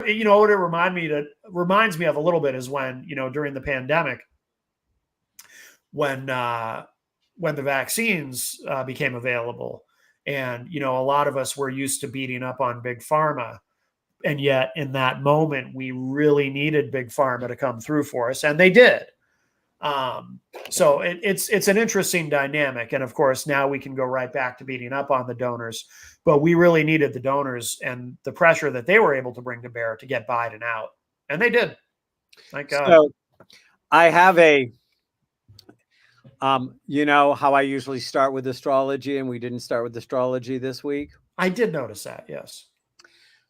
what it reminds me of a little bit is when, during the pandemic, when the vaccines became available, and a lot of us were used to beating up on big pharma, and yet in that moment we really needed big pharma to come through for us, and they did. So it's an interesting dynamic, and of course now we can go right back to beating up on the donors, but we really needed the donors and the pressure that they were able to bring to bear to get Biden out, and they did. Thank God. So I have a you know how I usually start with astrology, and we didn't start with astrology this week? I did notice that, yes.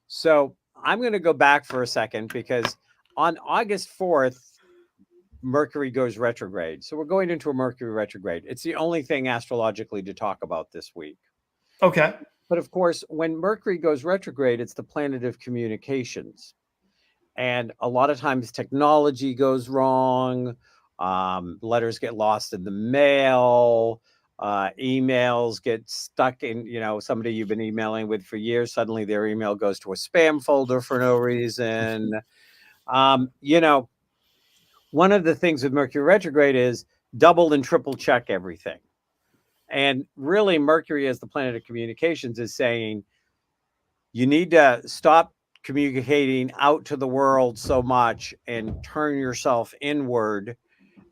So I'm going to go back for a second, because on August 4th, Mercury goes retrograde. So we're going into a Mercury retrograde. It's the only thing astrologically to talk about this week. Okay. But of course, when Mercury goes retrograde, it's the planet of communications. And a lot of times technology goes wrong. Letters get lost in the mail. Emails get stuck in, somebody you've been emailing with for years. Suddenly their email goes to a spam folder for no reason. One of the things with Mercury retrograde is double and triple check everything. And really, Mercury as the planet of communications is saying, you need to stop communicating out to the world so much and turn yourself inward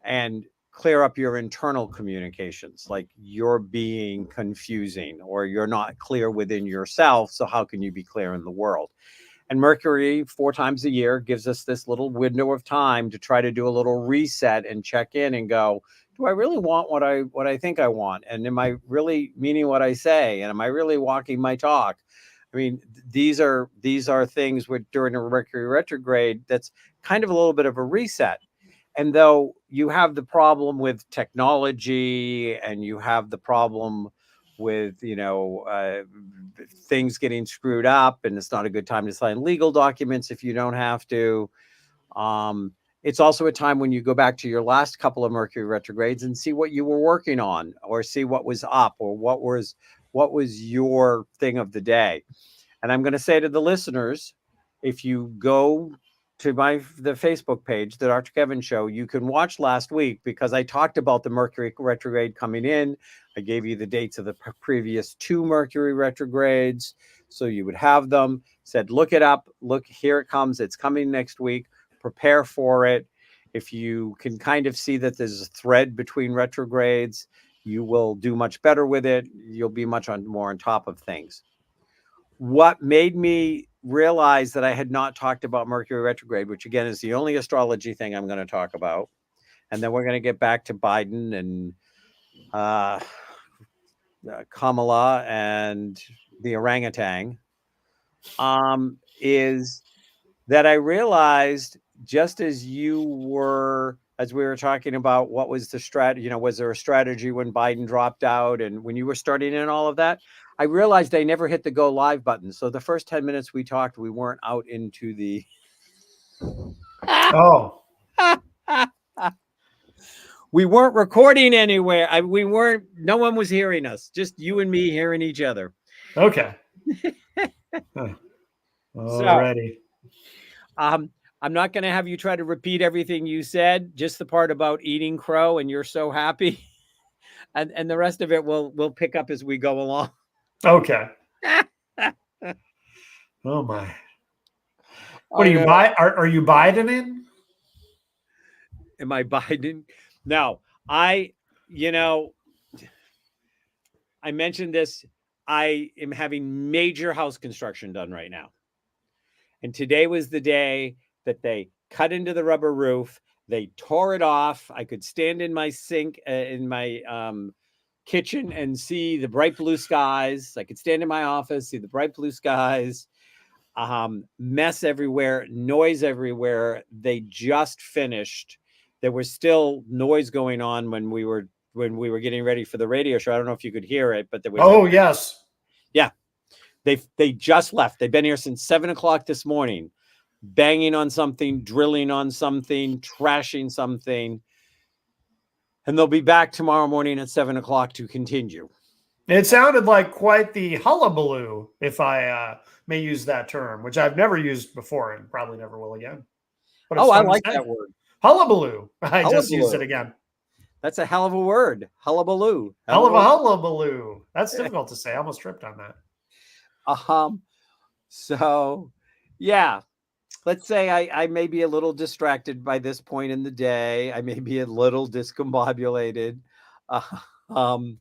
and clear up your internal communications. Like, you're being confusing, or you're not clear within yourself. So how can you be clear in the world? And Mercury 4 times a year gives us this little window of time to try to do a little reset and check in and go, do I really want what I think I want? And am I really meaning what I say? And am I really walking my talk? I mean, these are things during a Mercury retrograde that's kind of a little bit of a reset. And though you have the problem with technology, and you have the problem with, things getting screwed up, and it's not a good time to sign legal documents if you don't have to. It's also a time when you go back to your last couple of Mercury retrogrades and see what you were working on, or see what was up, or what was your thing of the day. And I'm going to say to the listeners, if you go to the Facebook page, the Dr. Kevin Show, you can watch last week, because I talked about the Mercury retrograde coming in. I gave you the dates of the previous 2 Mercury retrogrades, so you would have them. Said, look it up. Look, here it comes. It's coming next week. Prepare for it. If you can kind of see that there's a thread between retrogrades, you will do much better with it. You'll be much more on top of things. What made me realize that I had not talked about Mercury retrograde, which again is the only astrology thing I'm going to talk about, and then we're going to get back to Biden and Kamala and the orangutan, is that I realized, just as we were talking about what was the strategy, was there a strategy when Biden dropped out, and when you were starting in all of that, I realized I never hit the go live button. So the first 10 minutes we talked, we weren't out into the... Oh. We weren't recording anywhere. No one was hearing us, just you and me hearing each other. Okay. Alrighty. So, I'm not going to have you try to repeat everything you said, just the part about eating crow and you're so happy. And the rest of it we'll pick up as we go along. Okay. Oh my. What are you are you Bidening? Am I Biden? No, I mentioned this. I am having major house construction done right now. And today was the day that they cut into the rubber roof. They tore it off. I could stand in my sink, in my kitchen, and see the bright blue skies. I could stand in my office, see the bright blue skies. Mess everywhere, noise everywhere. They just finished. There was still noise going on when we were getting ready for the radio show. I don't know if you could hear it, but there was... Oh, yes. Yeah. They just left. They've been here since 7 o'clock this morning, banging on something, drilling on something, trashing something. And they'll be back tomorrow morning at 7 o'clock to continue. It sounded like quite the hullabaloo, if I may use that term, which I've never used before and probably never will again. But it's Oh, I fun to like say. that word. Hullabaloo. I just used it Hullabaloo. again. That's a hell of a word. Hullabaloo. Hell of a Hullabaloo. hullabaloo. That's difficult to say. I almost tripped on that. So yeah, let's say I may be a little distracted by this point in the day. I may be a little discombobulated. Uh, um,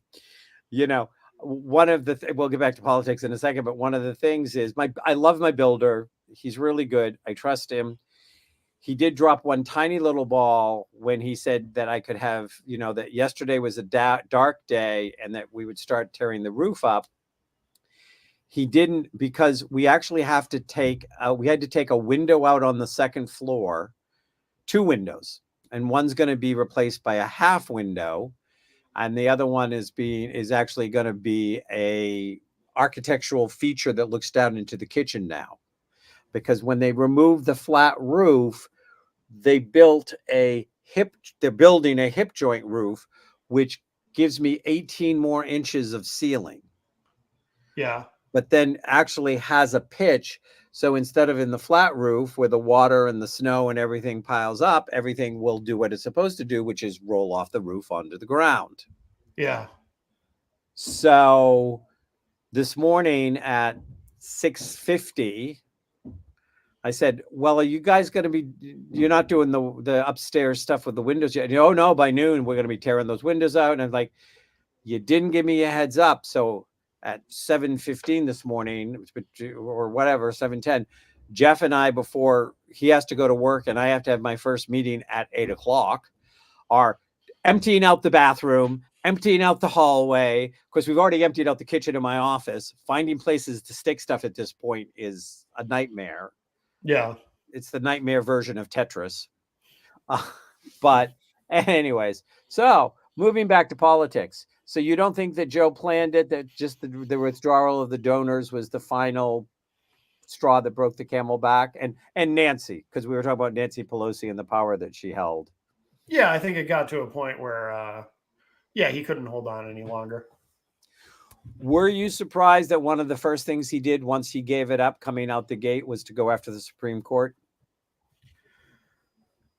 you know, one of the we'll get back to politics in a second, but one of the things is I love my builder. He's really good. I trust him. He did drop one tiny little ball when he said that I could have, that yesterday was a dark day and that we would start tearing the roof up. He didn't, because we actually have to we had to take a window out on the second floor, 2 windows, and one's going to be replaced by a half window, and the other one is actually going to be a architectural feature that looks down into the kitchen now, because when they removed the flat roof, they're building a hip joint roof, which gives me 18 more inches of ceiling. Yeah. But then actually has a pitch. So instead of in the flat roof where the water and the snow and everything piles up, everything will do what it's supposed to do, which is roll off the roof onto the ground. Yeah. So this morning at 6:50, I said, well, are you guys going to be, you're not doing the upstairs stuff with the windows yet? Oh, no, by noon, we're going to be tearing those windows out. And I'm like, you didn't give me a heads up. So at 7:15 this morning, or whatever, 7:10, Jeff and I, before he has to go to work and I have to have my first meeting at 8:00, are emptying out the bathroom, emptying out the hallway, because we've already emptied out the kitchen in my office. Finding places to stick stuff at this point is a nightmare. Yeah. It's the nightmare version of Tetris. But anyways, so moving back to politics. So you don't think that Joe planned it, that just the withdrawal of the donors was the final straw that broke the camel back? And Nancy, because we were talking about Nancy Pelosi and the power that she held. Yeah, I think it got to a point where, he couldn't hold on any longer. Were you surprised that one of the first things he did once he gave it up coming out the gate was to go after the Supreme Court?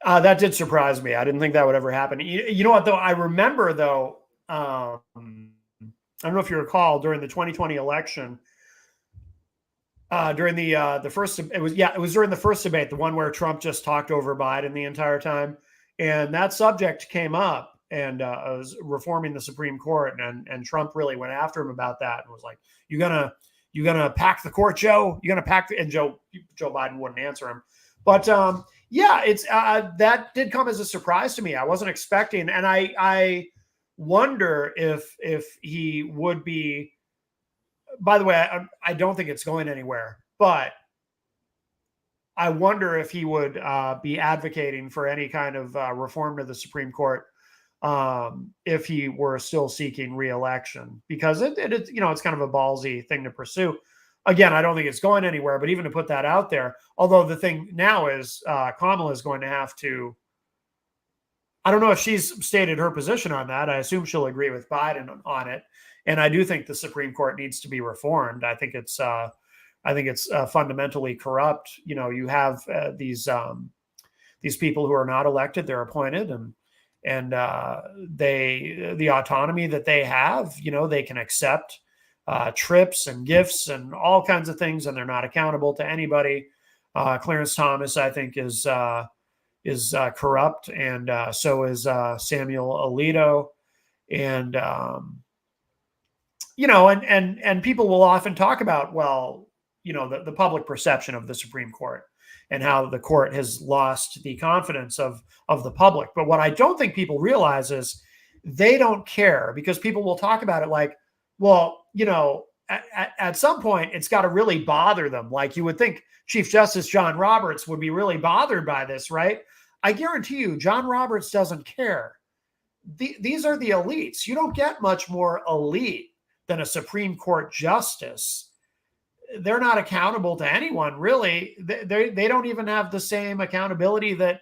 That did surprise me. I didn't think that would ever happen. You know what, though? I remember, though, I don't know if you recall, during the 2020 election, during the first, it was during the first debate, the one where Trump just talked over Biden the entire time, and that subject came up, and was reforming the Supreme Court, and Trump really went after him about that and was like, "You gonna pack the court, Joe? You gonna pack?" And Joe Biden wouldn't answer him, but it's that did come as a surprise to me. I wasn't expecting, and I wonder if he would be. By the way, I don't think it's going anywhere, but I wonder if he would be advocating for any kind of reform to the Supreme Court if he were still seeking re-election, because it's kind of a ballsy thing to pursue. Again, I don't think it's going anywhere, but even to put that out there, although the thing now is Kamala is going to have to. I don't know if she's stated her position on that. I assume she'll agree with Biden on it. And I do think the Supreme Court needs to be reformed. I think it's fundamentally corrupt. You have these people who are not elected; they're appointed, and the autonomy that they have. They can accept trips and gifts and all kinds of things, and they're not accountable to anybody. Clarence Thomas, I think, is corrupt, and so is Samuel Alito, and and people will often talk about, the public perception of the Supreme Court and how the court has lost the confidence of the public. But what I don't think people realize is they don't care, because people will talk about it like, well, at some point it's got to really bother them. Like, you would think Chief Justice John Roberts would be really bothered by this, right? I guarantee you, John Roberts doesn't care. These are the elites. You don't get much more elite than a Supreme Court justice. They're not accountable to anyone, really. They don't even have the same accountability that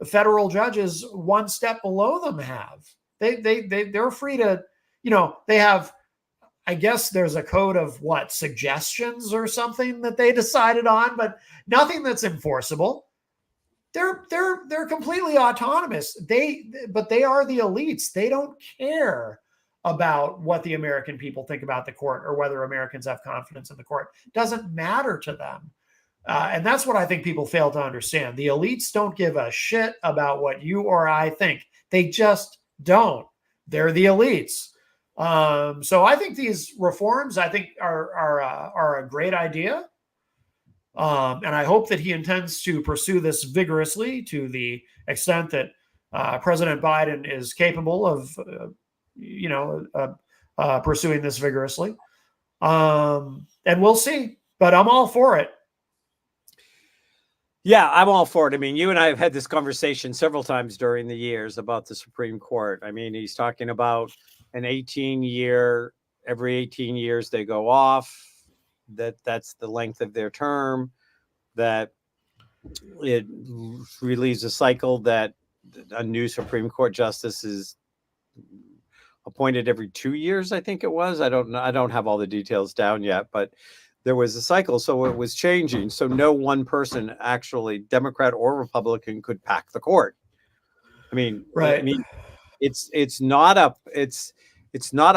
federal judges one step below them have. They're free to, they have, I guess there's a code of what, suggestions or something that they decided on, but nothing that's enforceable. They're completely autonomous. But they are the elites. They don't care about what the American people think about the court or whether Americans have confidence in the court. It doesn't matter to them. And that's what I think people fail to understand. The elites don't give a shit about what you or I think. They just don't. They're the elites. So I think these reforms, I think, are a great idea. And I hope that he intends to pursue this vigorously to the extent that President Biden is capable of, pursuing this vigorously. And we'll see. But I'm all for it. Yeah, I'm all for it. I mean, you and I have had this conversation several times during the years about the Supreme Court. I mean, he's talking about an 18-year, every 18 years they go off. That's the length of their term. That it relieves a cycle that a new Supreme Court justice is appointed every 2 years. I think it was. I don't know. I don't have all the details down yet, but there was a cycle, so it was changing. So no one person, actually, Democrat or Republican, could pack the court. I mean, right. I mean, it's not a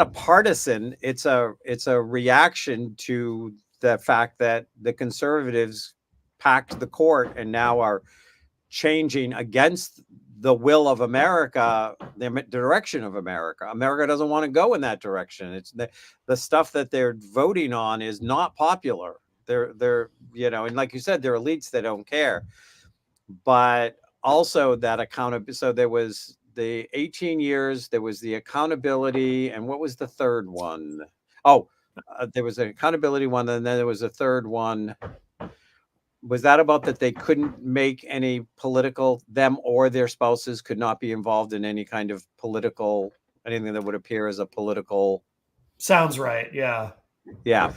partisan. It's a reaction to the fact that the conservatives packed the court and now are changing against the will of America, the direction of America. America doesn't want to go in that direction. It's the stuff that they're voting on is not popular. They're and like you said, they're elites. They don't care. But also that accountability. So there was the 18 years. There was the accountability, and what was the third one? Oh, there was an accountability one, and then there was a third one. Was that about that they couldn't make any political, them or their spouses could not be involved in any kind of political, anything that would appear as a political? Sounds right. Yeah. Yeah.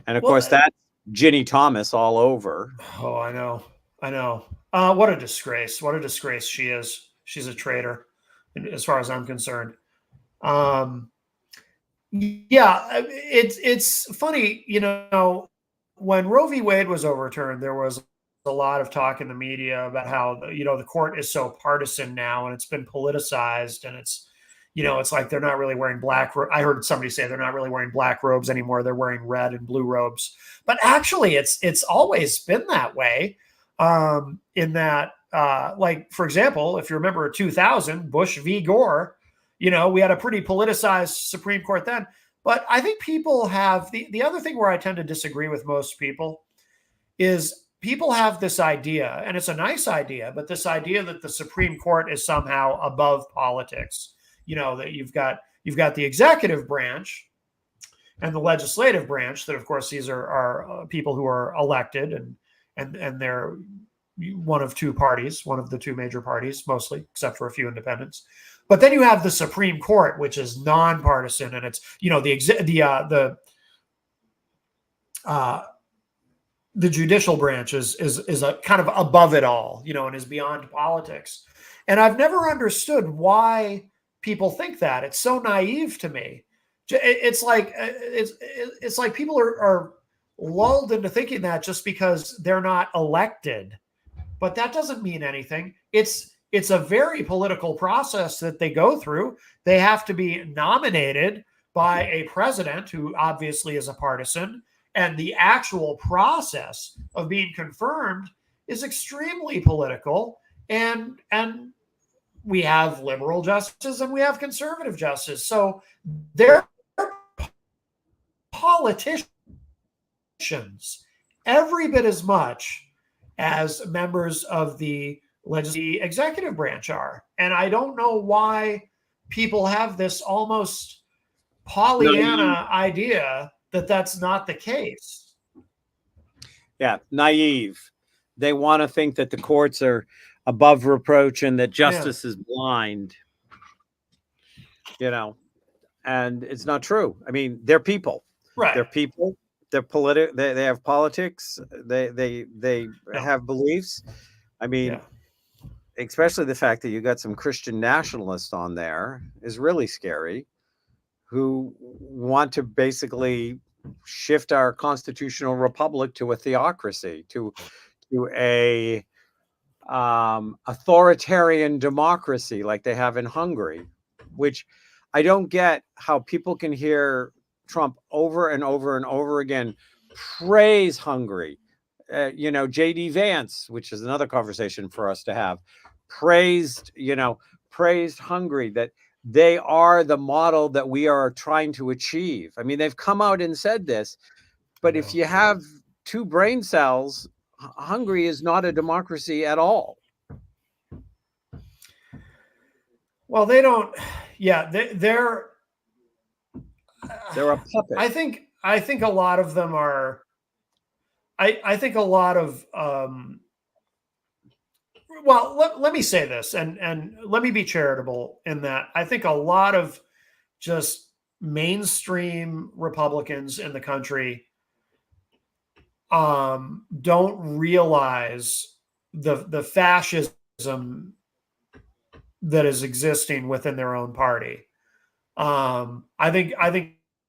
And of course, that's Ginny Thomas all over. Oh, I know. What a disgrace. What a disgrace she is. She's a traitor, as far as I'm concerned. Yeah, it's funny, when Roe v. Wade was overturned, there was a lot of talk in the media about how the court is so partisan now, and it's been politicized, and it's like they're not really wearing black. I heard somebody say they're not really wearing black robes anymore; they're wearing red and blue robes. But actually, it's always been that way. In that, like for example, if you remember 2000, Bush v. Gore, we had a pretty politicized Supreme Court then. But I think people have the other thing where I tend to disagree with most people is people have this idea, and it's a nice idea, but this idea that the Supreme Court is somehow above politics. That you've got the executive branch and the legislative branch. That of course these are people who are elected and they're one of two parties, one of the two major parties, mostly, except for a few independents. But then you have the Supreme Court, which is nonpartisan, and it's the judicial branch is a kind of above it all, and is beyond politics. And I've never understood why people think that. It's so naive to me. It's like people are lulled into thinking that just because they're not elected, but that doesn't mean anything. It's a very political process that they go through. They have to be nominated by a president who obviously is a partisan. And the actual process of being confirmed is extremely political. And we have liberal justices and we have conservative justices. So they're politicians every bit as much as members of the executive branch are. And I don't know why people have this almost Pollyanna idea that that's not the case. Yeah, naive. They want to think that the courts are above reproach and that justice is blind. And it's not true. I mean, they're people. Right. They're people. They're political. They have politics. They have beliefs. I mean, especially the fact that you got some Christian nationalists on there is really scary, who want to basically shift our constitutional republic to a theocracy, to a authoritarian democracy like they have in Hungary, which I don't get how people can hear Trump over and over and over again praise Hungary. JD Vance, which is another conversation for us to have, praised Hungary, that they are the model that we are trying to achieve. I mean, they've come out and said this, but if you have two brain cells, Hungary is not a democracy at all. Well, they don't. Yeah, they're a puppet. I think a lot of them are. I think a lot of. Well, let me say this, and let me be charitable in that I think a lot of just mainstream Republicans in the country don't realize the fascism that is existing within their own party. I think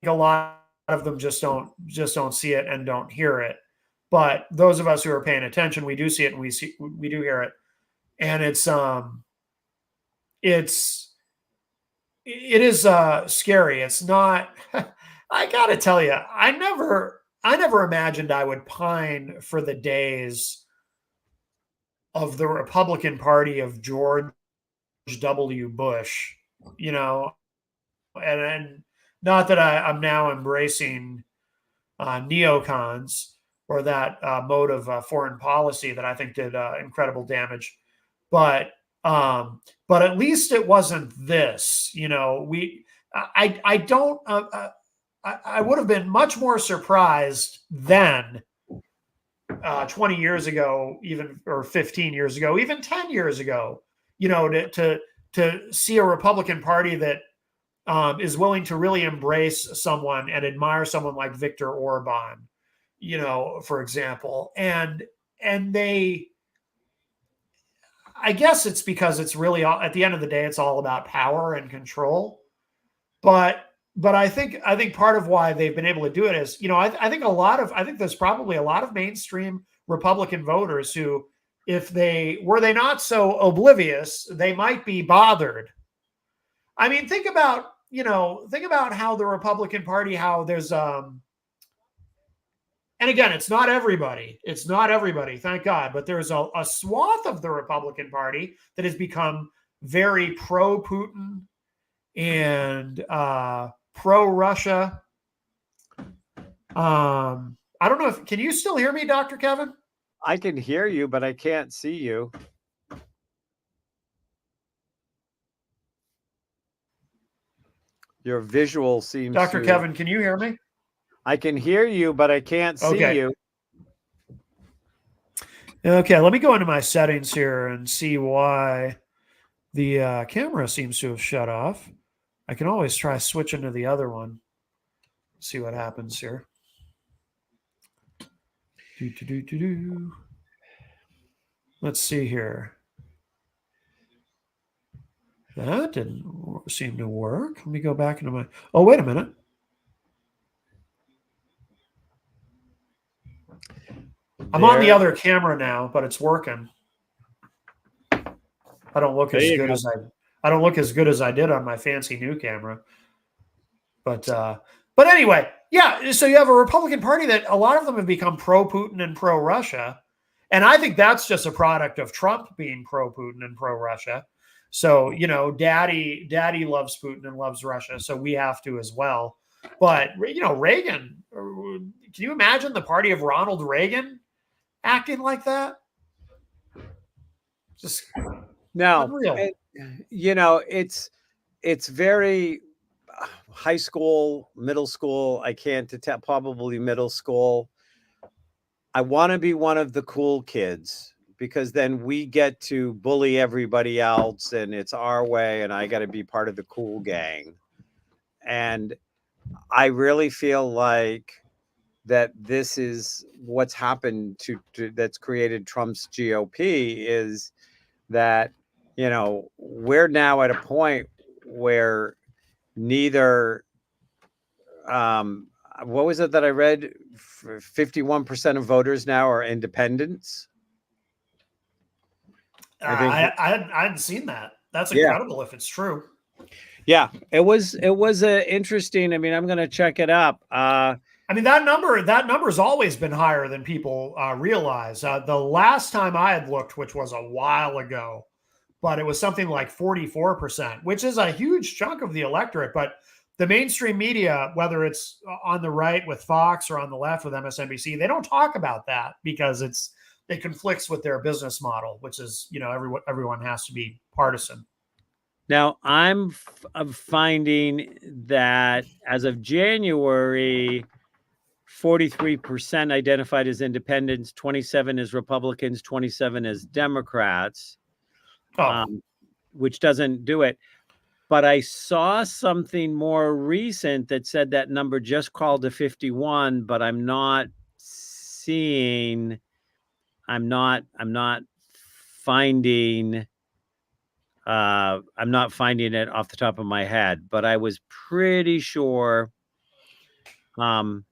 a lot of them just don't see it and don't hear it. But those of us who are paying attention, we do see it and we do hear it. And it is scary. It's not. I gotta tell you, I never imagined I would pine for the days of the Republican Party of George W. Bush, and not that I'm now embracing neocons or that mode of foreign policy that I think did incredible damage, but at least it wasn't this. I don't. I would have been much more surprised then, 20 years ago, even, or 15 years ago, even 10 years ago, to see a Republican Party that is willing to really embrace someone and admire someone like Viktor Orban, for example. And they, I guess it's because it's really, at the end of the day, it's all about power and control. But I think part of why they've been able to do it is, I think there's probably a lot of mainstream Republican voters who, if they not so oblivious, they might be bothered. I mean, think about how the Republican Party, how there's and again, it's not everybody, thank God, but there's a swath of the Republican Party that has become very pro-Putin and pro-Russia. I don't know can you still hear me, Dr. Kevin? I can hear you, but I can't see you. Your visual seems Dr. Kevin, can you hear me? I can hear you, but I can't see you. Okay, let me go into my settings here and see why the camera seems to have shut off. I can always try switching to the other one. See what happens here. Let's see here. That didn't seem to work. Let me go back into my... Oh, wait a minute. I'm on the other camera now, but it's working. I don't look as good as I don't look as good as I did on my fancy new camera. But anyway, yeah. So you have a Republican Party that a lot of them have become pro-Putin and pro-Russia, and I think that's just a product of Trump being pro-Putin and pro-Russia. So Daddy loves Putin and loves Russia, so we have to as well. But Reagan. Can you imagine the party of Ronald Reagan acting like that? Just no, unreal. It's very high school, middle school. I can't detect, probably middle school. I want to be one of the cool kids because then we get to bully everybody else and it's our way. And I got to be part of the cool gang. And I really feel like that this is what's happened to that's created Trump's GOP, is that, we're now at a point where neither what was it that I read? 51% of voters now are independents. I think, I hadn't seen that. That's yeah, incredible if it's true. yeah. It was interesting. I mean, I'm going to check it up. I mean, that number's always been higher than people realize. The last time I had looked, which was a while ago, but it was something like 44%, which is a huge chunk of the electorate. But the mainstream media, whether it's on the right with Fox or on the left with MSNBC, they don't talk about that because it conflicts with their business model, which is, everyone has to be partisan. Now, I'm finding that as of January, 43% identified as independents, 27 as Republicans, 27 as Democrats, Oh, which doesn't do it. But I saw something more recent that said that number just called to 51, but I'm not finding I'm not finding it off the top of my head, but I was pretty sure that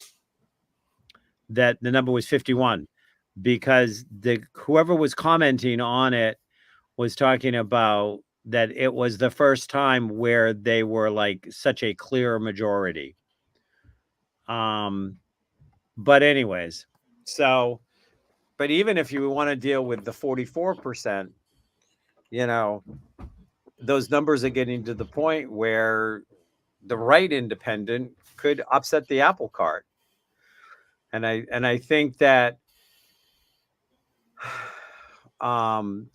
the number was 51 because whoever was commenting on it was talking about that it was the first time where they were like such a clear majority. But anyways, but even if you want to deal with the 44%, those numbers are getting to the point where the right independent could upset the apple cart. And I think that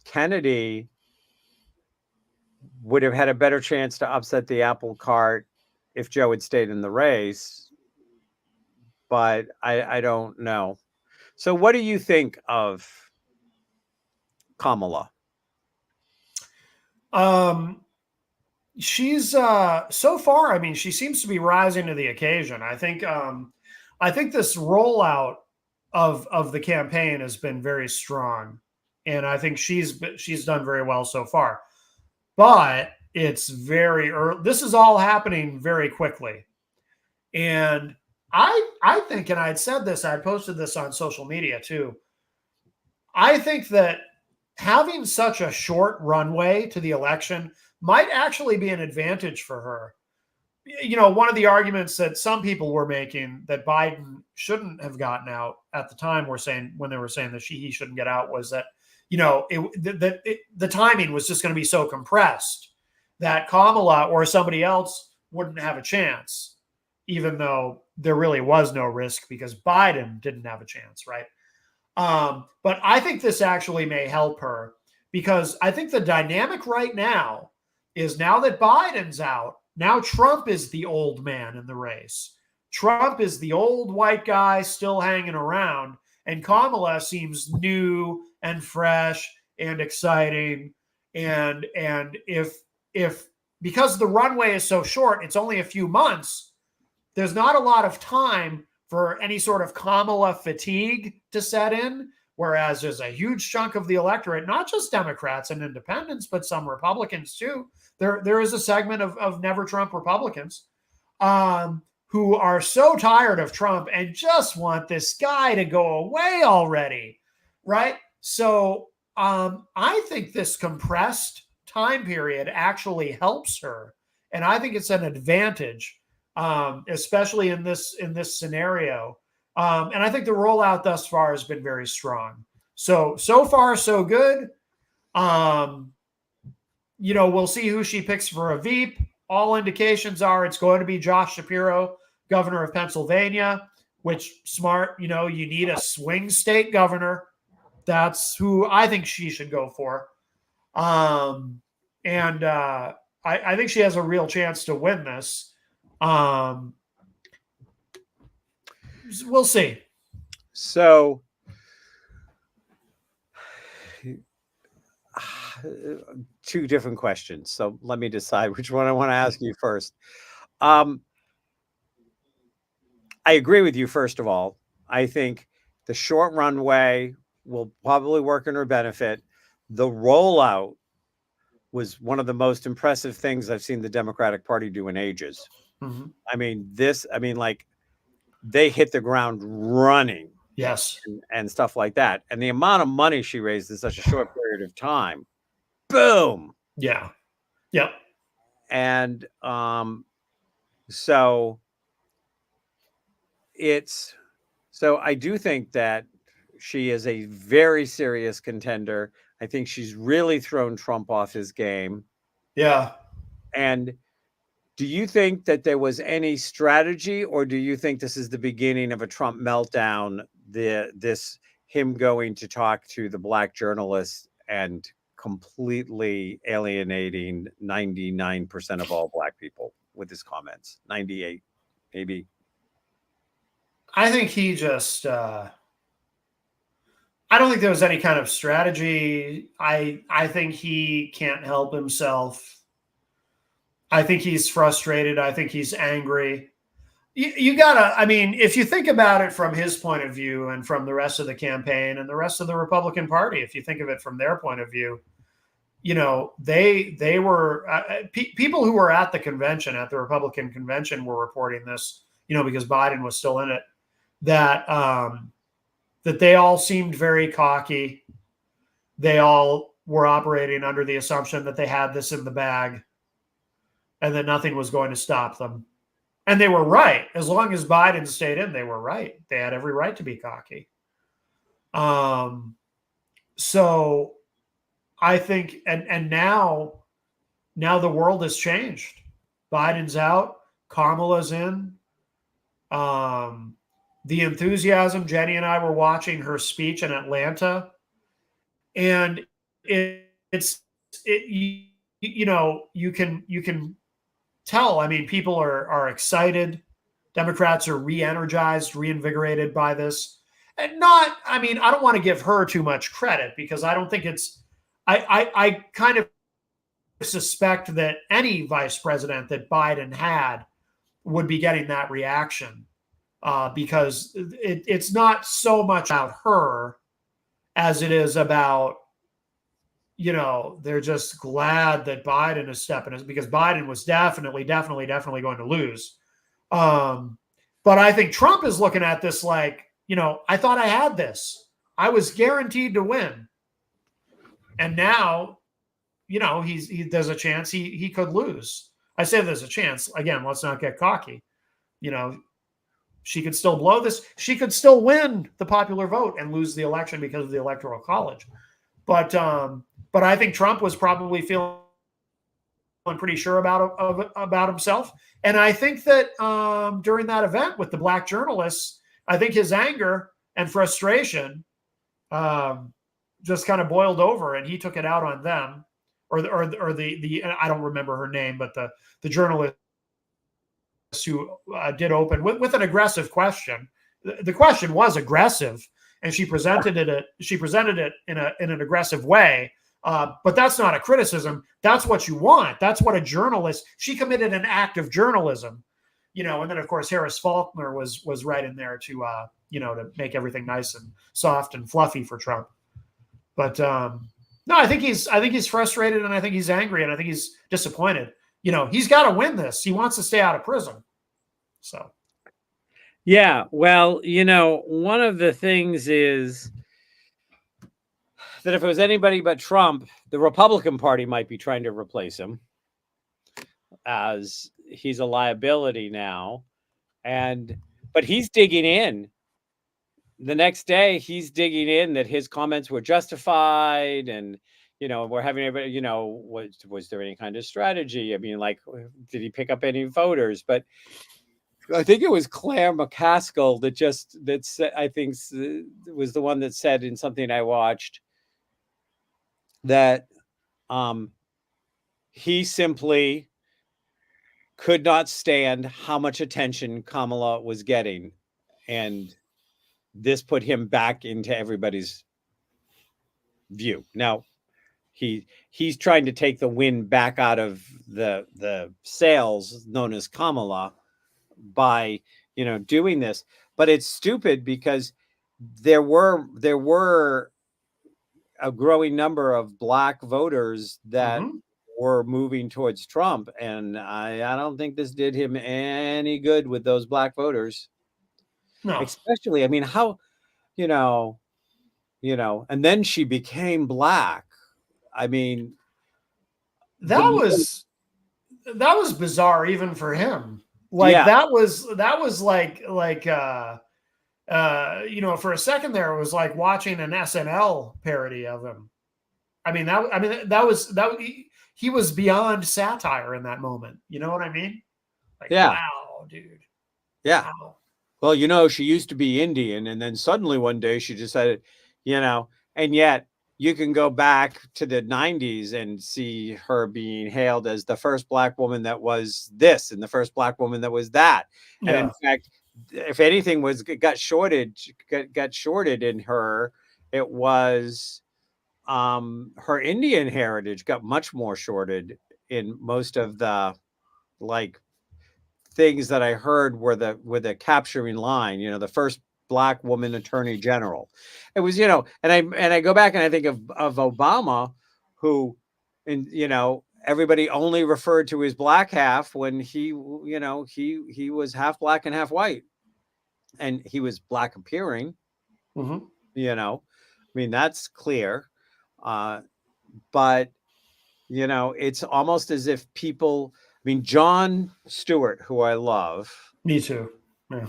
Kennedy would have had a better chance to upset the apple cart if Joe had stayed in the race, but I don't know. So what do you think of Kamala? She's so far, I mean, she seems to be rising to the occasion. I think this rollout of the campaign has been very strong, and I think she's done very well so far. But it's very early. This is all happening very quickly, and I think, and I had said this, I had posted this on social media too. I think that having such a short runway to the election might actually be an advantage for her. One of the arguments that some people were making that Biden shouldn't have gotten out at the time when they were saying that he shouldn't get out was that, the timing was just going to be so compressed that Kamala or somebody else wouldn't have a chance, even though there really was no risk because Biden didn't have a chance, right? But I think this actually may help her because I think the dynamic right now is now that Biden's out, now Trump is the old man in the race. Trump is the old white guy still hanging around, and Kamala seems new and fresh and exciting. And if because the runway is so short, it's only a few months, there's not a lot of time for any sort of Kamala fatigue to set in. Whereas there's a huge chunk of the electorate, not just Democrats and independents, but some Republicans too. There is a segment of never Trump Republicans who are so tired of Trump and just want this guy to go away already, right? So I think this compressed time period actually helps her, and I think it's an advantage, especially in this scenario. And I think the rollout thus far has been very strong. So far, so good. We'll see who she picks for a VP. All indications are it's going to be Josh Shapiro, governor of Pennsylvania, which smart, you need a swing state governor. That's who I think she should go for. I think she has a real chance to win this. We'll see. So, two different questions. So let me decide which one I want to ask you first. I agree with you, first of all. I think the short runway will probably work in her benefit. The rollout was one of the most impressive things I've seen the Democratic Party do in ages. Mhm. I mean, like they hit the ground running Yes. and stuff like that. And the amount of money she raised in such a short period of time, boom. Yeah. Yep. And so I do think that she is a very serious contender. I think she's really thrown Trump off his game. Yeah. And do you think that there was any strategy, or do you think this is the beginning of a Trump meltdown? This him going to talk to the black journalists and completely alienating 99% of all black people with his comments, 98 maybe. I think he just I don't think there was any kind of strategy. I think he can't help himself. I think he's frustrated. I think he's angry. You gotta, I mean, if you think about it from his point of view and from the rest of the campaign and the rest of the Republican Party, if you think of it from their point of view, they were people who were at the convention, at the Republican convention, were reporting this, because Biden was still in it, that that they all seemed very cocky. They all were operating under the assumption that they had this in the bag and that nothing was going to stop them. And they were right. As long as Biden stayed in, they were right. They had every right to be cocky. So I think, and now the world has changed. Biden's out, Kamala's in. The enthusiasm. Jenny and I were watching her speech in Atlanta, and you can tell. I mean, people are excited. Democrats are re-energized, reinvigorated by this. And not, I mean, I don't want to give her too much credit because I don't think it's, I kind of suspect that any vice president that Biden had would be getting that reaction because it's not so much about her as it is about, they're just glad that Biden is stepping in because Biden was definitely going to lose. But I think Trump is looking at this like, I thought I had this. I was guaranteed to win. And now, there's a chance he could lose. I say there's a chance. Again, let's not get cocky. She could still blow this. She could still win the popular vote and lose the election because of the Electoral College. But I think Trump was probably feeling pretty sure about himself. And I think that during that event with the black journalists, I think his anger and frustration just kind of boiled over, and he took it out on them, or the I don't remember her name, but the journalist who did open with an aggressive question. The question was aggressive, and she presented it in an aggressive way. But that's not a criticism. That's what you want. That's what a journalist. She committed an act of journalism, And then of course Harris Faulkner was right in there to to make everything nice and soft and fluffy for Trump. But no, I think he's frustrated, and I think he's angry, and I think he's disappointed. He's got to win this. He wants to stay out of prison. So. Yeah, well, one of the things is that if it was anybody but Trump, the Republican Party might be trying to replace him as he's a liability now. But he's digging in. The next day, he's digging in that his comments were justified, and we're having everybody, was there any kind of strategy? I mean, like, did he pick up any voters? But I think it was Claire McCaskill that said, I think was the one that said in something I watched that he simply could not stand how much attention Kamala was getting, and this put him back into everybody's view. Now he's trying to take the wind back out of the sails known as Kamala by doing this, but it's stupid because there were a growing number of black voters that were moving towards Trump, and I don't think this did him any good with those black voters. No, Especially, I mean, how, you know, and then she became black. I mean, the that more, was bizarre even for him. Like yeah, that was like for a second there it was like watching an SNL parody of him. He was beyond satire in that moment. You know what I mean? Like, yeah, wow, dude. yeah. Wow. Well, she used to be Indian, and then suddenly one day she decided, and yet you can go back to the 90s and see her being hailed as the first black woman that was this and the first black woman that was that. And in Yeah. fact, if anything got shorted in her, it was her Indian heritage got much more shorted in most of the like things that I heard were the capturing line, the first black woman attorney general. It was, and I go back and I think of Obama, who, and everybody only referred to his black half when he was half black and half white, and he was black appearing. Mm-hmm. I mean, that's clear. Uh, but it's almost as if people. I mean, Jon Stewart, who I love, Me too. Yeah.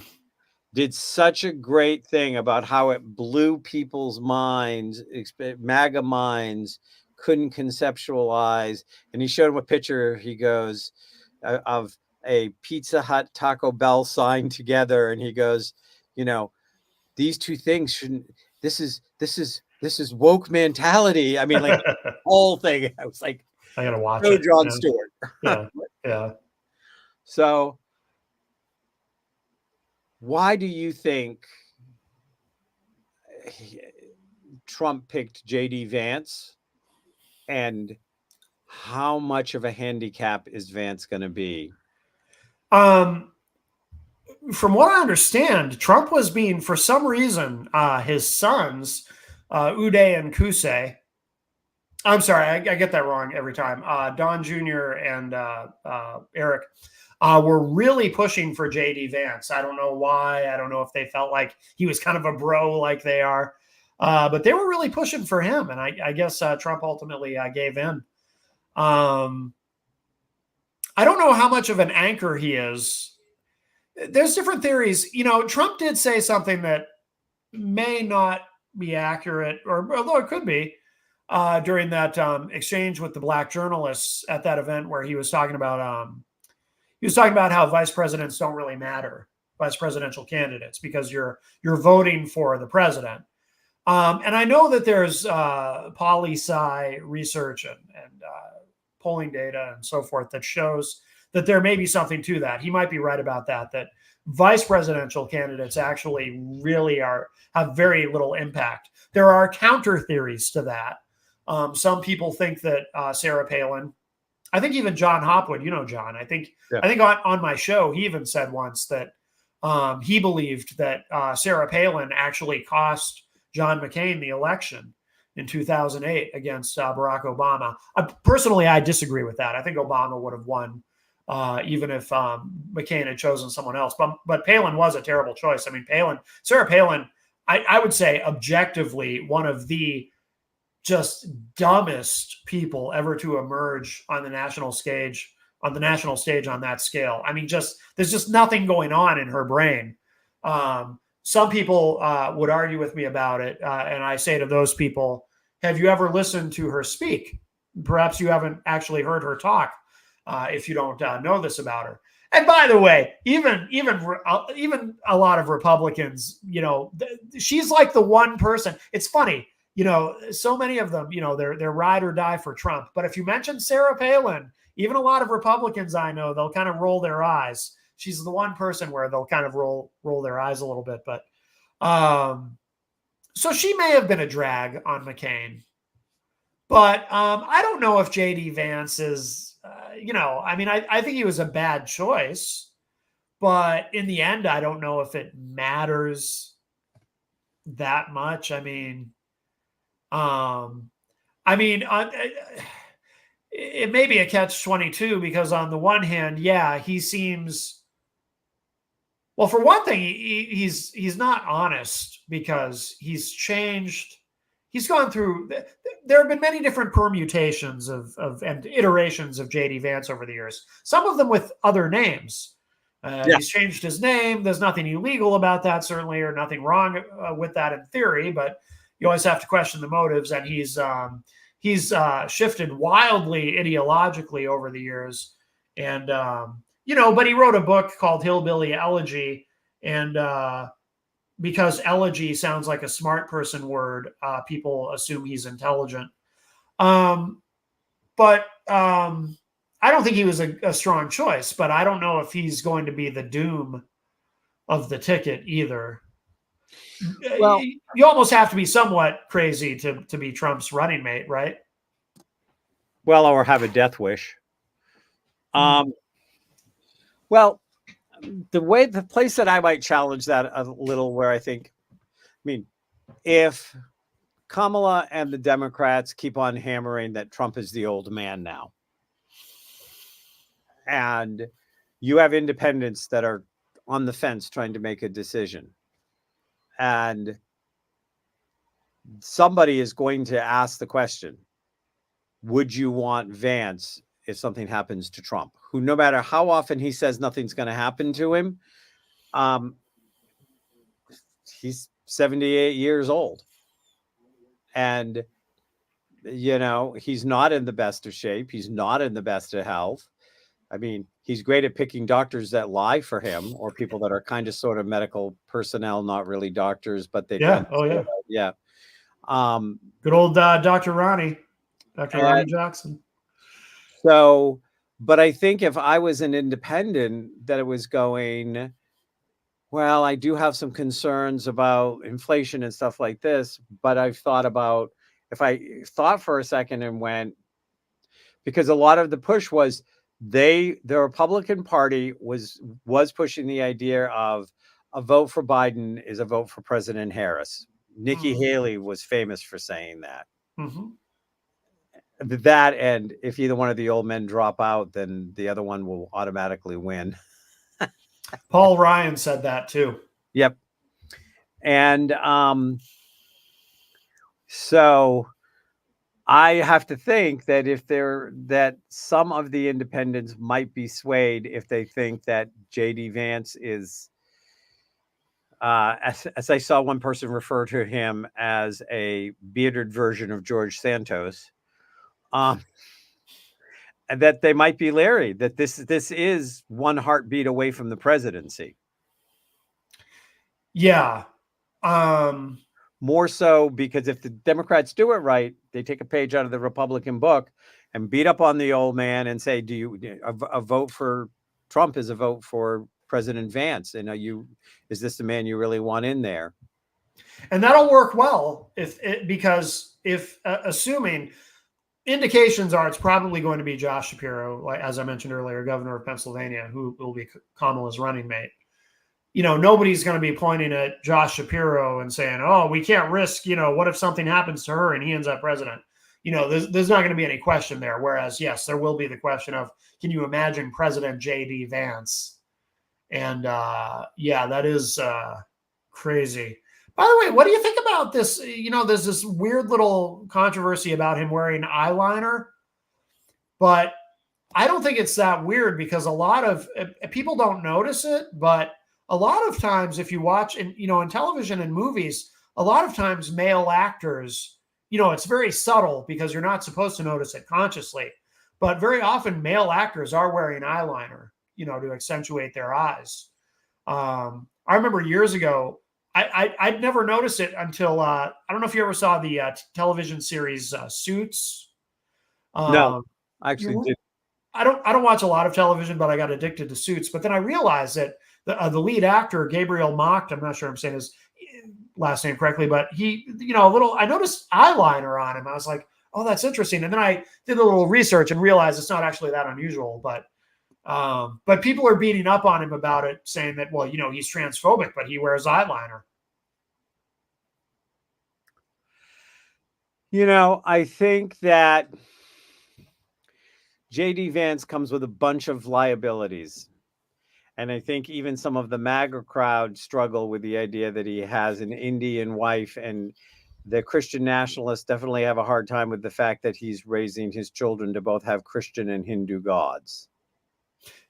did such a great thing about how it blew people's minds, MAGA minds, couldn't conceptualize. And he showed him a picture, he goes, of a Pizza Hut Taco Bell sign together. And he goes, these two things shouldn't, this is woke mentality. I mean, like whole thing. I was like, I gotta watch so it. Jon Yeah. Stewart. Yeah. Yeah. So why do you think Trump picked JD Vance, and how much of a handicap is Vance going to be? Um, from what I understand, Trump was being, for some reason, his sons, Uday and Kusei. I'm sorry, I get that wrong every time. Don Jr. and Eric were really pushing for JD Vance. I don't know why. I don't know if they felt like he was kind of a bro like they are. But they were really pushing for him. And I guess Trump ultimately gave in. I don't know how much of an anchor he is. There's different theories. Trump did say something that may not be accurate, or although it could be, during that exchange with the black journalists at that event where he was talking about how vice presidents don't really matter, vice presidential candidates, because you're voting for the president. And I know that there's poli-sci research and polling data and so forth that shows that there may be something to that. He might be right about that. That vice presidential candidates actually really have very little impact. There are counter theories to that. Some people think that Sarah Palin, I think even John Hopwood, John, I think Yeah. on my show, he even said once that he believed that Sarah Palin actually cost John McCain the election in 2008 against Barack Obama. Personally, I disagree with that. I think Obama would have won even if McCain had chosen someone else. But Palin was a terrible choice. I mean, Sarah Palin, I would say objectively one of the just dumbest people ever to emerge on the national stage on that scale. I mean, there's just nothing going on in her brain. Some people would argue with me about it, and I say to those people, have you ever listened to her speak? Perhaps you haven't actually heard her talk if you don't know this about her. And by the way, even a lot of Republicans, she's like the one person. It's funny, so many of them, they're ride or die for Trump. But if you mention Sarah Palin, even a lot of Republicans I know, they'll kind of roll their eyes. She's the one person where they'll kind of roll their eyes a little bit. But so she may have been a drag on McCain. But I don't know if JD Vance is, I think he was a bad choice. But in the end, I don't know if it matters that much. I mean, it may be a catch-22 because on the one hand, yeah, he seems, well, for one thing, he's not honest because he's changed. He's gone through. There have been many different permutations of and iterations of JD Vance over the years. Some of them with other names. Yeah. He's changed his name. There's nothing illegal about that, certainly, or nothing wrong with that in theory. But you always have to question the motives. And he's shifted wildly ideologically over the years. And but he wrote a book called Hillbilly Elegy, and because elegy sounds like a smart person word, people assume he's intelligent. But I don't think he was a strong choice, but I don't know if he's going to be the doom of the ticket either. Well, you almost have to be somewhat crazy to be Trump's running mate, right? well, or have a death wish. Well, the place that I might challenge that a little, where I think, I mean, if Kamala and the Democrats keep on hammering that Trump is the old man now, and you have independents that are on the fence trying to make a decision, and somebody is going to ask the question, would you want Vance if something happens to Trump, who, no matter how often he says nothing's going to happen to him, he's 78 years old. And, he's not in the best of shape. He's not in the best of health. I mean, he's great at picking doctors that lie for him, or people that are kind of sort of medical personnel, not really doctors, but they Yeah. Oh, yeah. Yeah. Good old Dr. Ronnie Jackson. So, but I think if I was an independent that it was going, well, I do have some concerns about inflation and stuff like this, but I've thought about, if I thought for a second and went, because a lot of the push was the Republican Party was pushing the idea of a vote for Biden is a vote for President Harris. Nikki Haley was famous for saying that. That, and if either one of the old men drop out, then the other one will automatically win. Paul Ryan said that too. Yep. And so I have to think that that some of the independents might be swayed if they think that JD Vance is, as I saw one person refer to him as a bearded version of George Santos, that they might be leery that this is one heartbeat away from the presidency. Yeah. More so because if the Democrats do it right, they take a page out of the Republican book and beat up on the old man and say, a vote for Trump is a vote for President Vance. And is this the man you really want in there? And that'll work well because assuming indications are it's probably going to be Josh Shapiro, like as I mentioned earlier, governor of Pennsylvania, who will be Kamala's running mate. Nobody's going to be pointing at Josh Shapiro and saying, oh, we can't risk, what if something happens to her and he ends up president? There's not going to be any question there. Whereas, yes, there will be the question of, can you imagine President J.D. Vance? And that is crazy. By the way, what do you think about this? There's this weird little controversy about him wearing eyeliner, but I don't think it's that weird because a lot of people don't notice it, but a lot of times if you watch in television and movies, a lot of times male actors, it's very subtle because you're not supposed to notice it consciously, but very often male actors are wearing eyeliner, to accentuate their eyes. I remember years ago, I'd never noticed it until I don't know if you ever saw the television series Suits. No, I actually did. I don't watch a lot of television, but I got addicted to Suits. But then I realized that the lead actor, Gabriel Macht, I'm not sure I'm saying his last name correctly, but he, I noticed eyeliner on him. I was like, oh, that's interesting. And then I did a little research and realized it's not actually that unusual, but people are beating up on him about it, saying that, well, he's transphobic, but he wears eyeliner. I think that JD Vance comes with a bunch of liabilities. And I think even some of the MAGA crowd struggle with the idea that he has an Indian wife, and the Christian nationalists definitely have a hard time with the fact that he's raising his children to both have Christian and Hindu gods.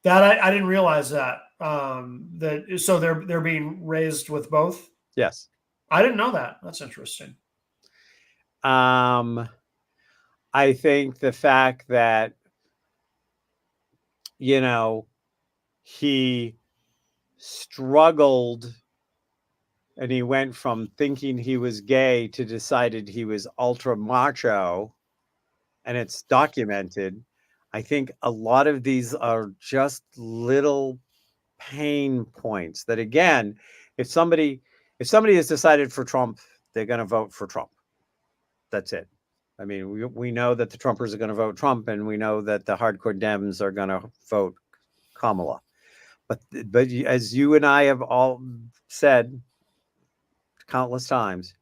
That I didn't realize that. So they're being raised with both. Yes. I didn't know that. That's interesting. I think the fact that, you know, he struggled and he went from thinking he was gay to decided he was ultra macho, and it's documented. I think a lot of these are just little pain points that, again, if somebody has decided for Trump, they're going to vote for Trump. That's it. I mean, we know that the Trumpers are going to vote Trump, and we know that the hardcore Dems are going to vote Kamala. But as you and I have all said countless times,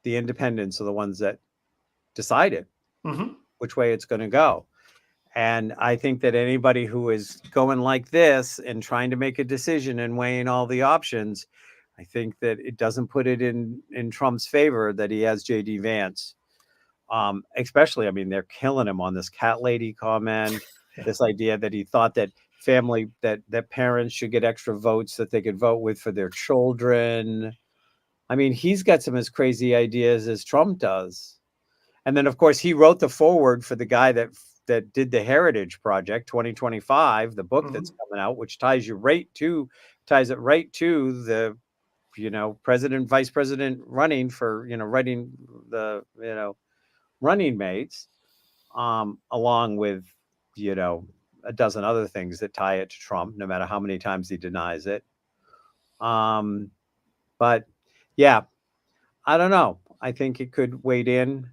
the independents are the ones that decide it, which way it's going to go. And I think that anybody who is going like this and trying to make a decision and weighing all the options, I think that it doesn't put it in Trump's favor that he has JD Vance. Especially, I mean, they're killing him on this cat lady comment, this idea that he thought that that parents should get extra votes that they could vote with for their children. I mean, he's got some as crazy ideas as Trump does. And then, of course, he wrote the foreword for the guy that did the Heritage Project 2025, the book that's coming out, which ties it right to the, president, vice president running for, writing the, running mates, along with, a dozen other things that tie it to Trump, no matter how many times he denies it. But yeah, I don't know. I think it could wade in.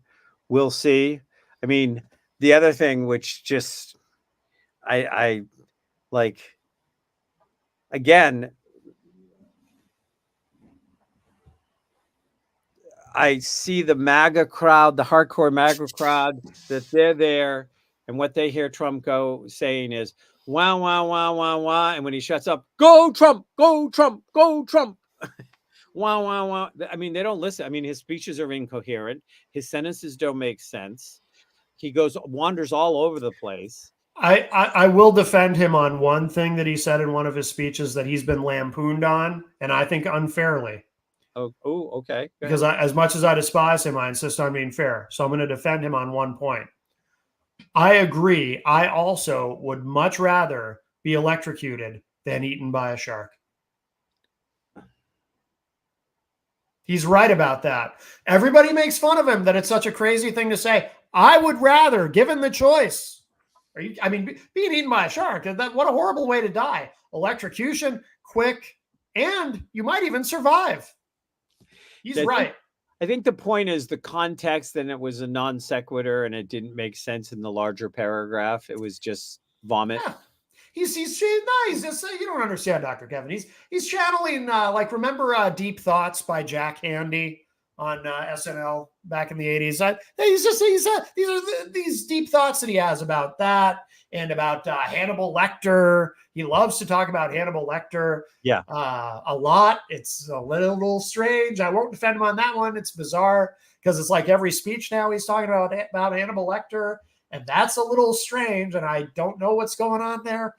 We'll see. I mean, the other thing, which just, I like, again, I see the MAGA crowd, the hardcore MAGA crowd, that they're there, and what they hear Trump saying is, wow, wow, wow, wow, wow. And when he shuts up, go Trump, go Trump, go Trump. Wow, wow, wow. I mean, they don't listen. I mean, his speeches are incoherent. His sentences don't make sense. He wanders all over the place. I will defend him on one thing that he said in one of his speeches that he's been lampooned on, and I think unfairly. Oh, okay. Because as much as I despise him, I insist on being fair. So I'm going to defend him on one point. I agree. I also would much rather be electrocuted than eaten by a shark. He's right about that. Everybody makes fun of him that it's such a crazy thing to say. I would rather, given the choice, being eaten by a shark, what a horrible way to die. Electrocution, quick, and you might even survive. He's right. I think the point is the context, and it was a non sequitur, and it didn't make sense in the larger paragraph. It was just vomit. Yeah. He's just, you don't understand, Dr. Kevin. He's channeling, remember Deep Thoughts by Jack Handey on SNL back in the 80s. These deep thoughts that he has about that and about Hannibal Lecter. He loves to talk about Hannibal Lecter a lot. It's a little strange. I won't defend him on that one. It's bizarre because it's like every speech now he's talking about Hannibal Lecter. And that's a little strange, and I don't know what's going on there.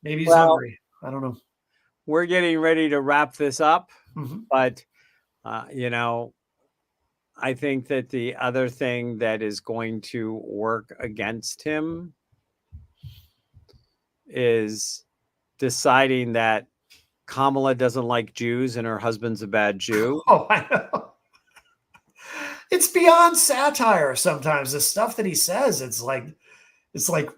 Maybe he's hungry. I don't know. We're getting ready to wrap this up, but, I think that the other thing that is going to work against him is deciding that Kamala doesn't like Jews and her husband's a bad Jew. Oh, I know. It's beyond satire sometimes. The stuff that he says, it's like,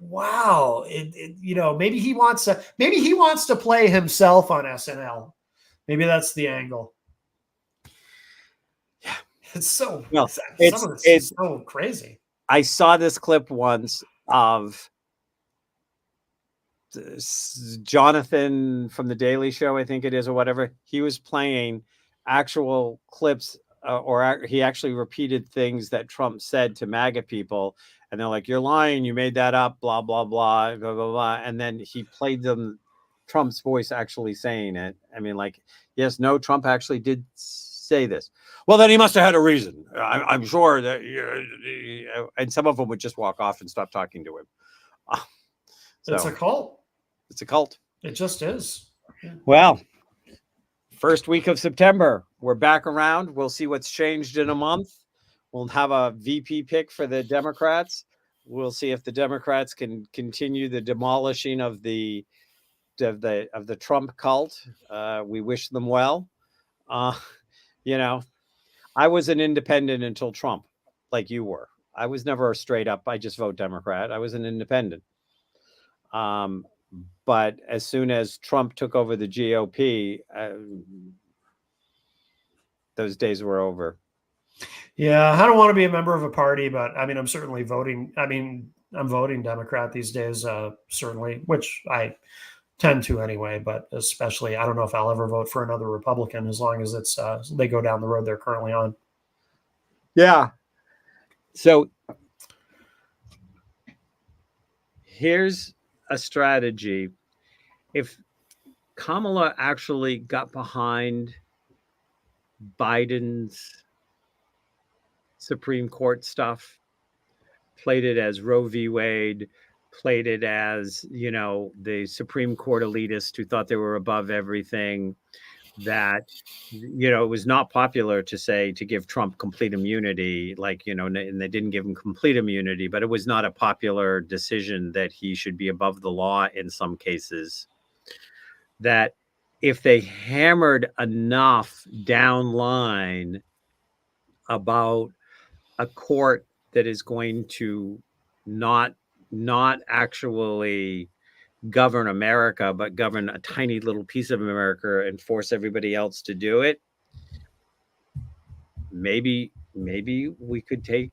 wow. Maybe he wants to play himself on SNL. Maybe that's the angle. Yeah. It's so, it's so crazy. I saw this clip once of Jonathan from The Daily Show, I think it is, or whatever. He was playing actual clips he actually repeated things that Trump said to MAGA people, and they're like, "You're lying. You made that up." Blah blah blah blah blah blah. And then he played them Trump's voice actually saying it. I mean, like, yes, no, Trump actually did say this. Well, then he must have had a reason. I'm sure that, and some of them would just walk off and stop talking to him. So It's a cult. It's a cult. It just is. Yeah. Well, first week of September, we're back around. We'll see what's changed in a month. We'll have a VP pick for the Democrats. We'll see if the Democrats can continue the demolishing of the Trump cult. We wish them well. I was an independent until Trump, like you were. I was never a straight up, I just vote Democrat. I was an independent. But as soon as Trump took over the GOP, those days were over. Yeah, I don't want to be a member of a party, but I mean, I'm certainly voting. I mean, I'm voting Democrat these days, certainly, which I tend to anyway, but especially, I don't know if I'll ever vote for another Republican as long as it's they go down the road they're currently on. Yeah. So here's a strategy. If Kamala actually got behind Biden's Supreme Court stuff, played it as Roe v. Wade, played it as, the Supreme Court elitists who thought they were above everything, that, it was not popular to give Trump complete immunity, and they didn't give him complete immunity, but it was not a popular decision that he should be above the law in some cases. That if they hammered enough downline about a court that is going to not actually govern America, but govern a tiny little piece of America and force everybody else to do it, maybe we could take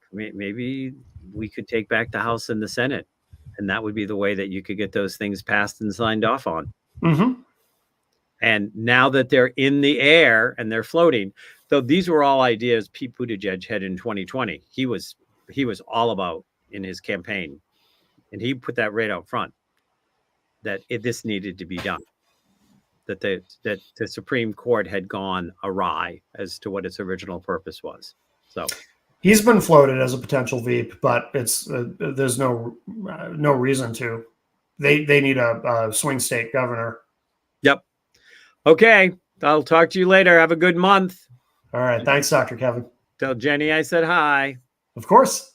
back the House and the Senate, and that would be the way that you could get those things passed and signed off on. Mm-hmm. And now that they're in the air and they're floating, though these were all ideas Pete Buttigieg had in 2020. He was all about in his campaign, and he put that right out front that this needed to be done. That the Supreme Court had gone awry as to what its original purpose was. So he's been floated as a potential VP, but it's there's no reason to. They need a swing state governor. Yep. Okay. I'll talk to you later. Have a good month. All right. Thanks, Dr. Kevin. Tell Jenny I said hi. Of course.